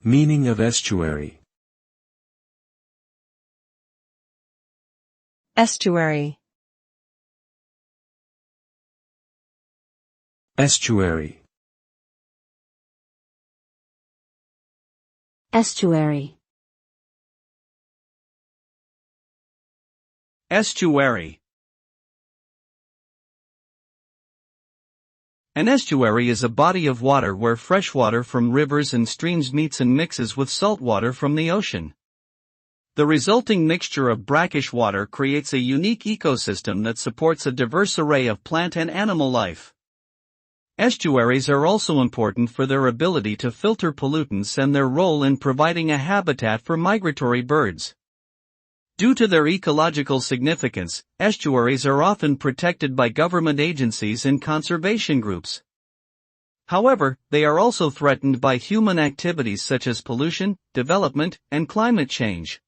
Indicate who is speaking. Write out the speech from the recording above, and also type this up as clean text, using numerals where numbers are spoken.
Speaker 1: Meaning of estuary.
Speaker 2: Estuary.
Speaker 1: Estuary.
Speaker 3: Estuary.
Speaker 4: Estuary. An estuary is a body of water where freshwater from rivers and streams meets and mixes with saltwater from the ocean. The resulting mixture of brackish water creates a unique ecosystem that supports a diverse array of plant and animal life. Estuaries are also important for their ability to filter pollutants and their role in providing a habitat for migratory birds. Due to their ecological significance, estuaries are often protected by government agencies and conservation groups. However, they are also threatened by human activities such as pollution, development, and climate change.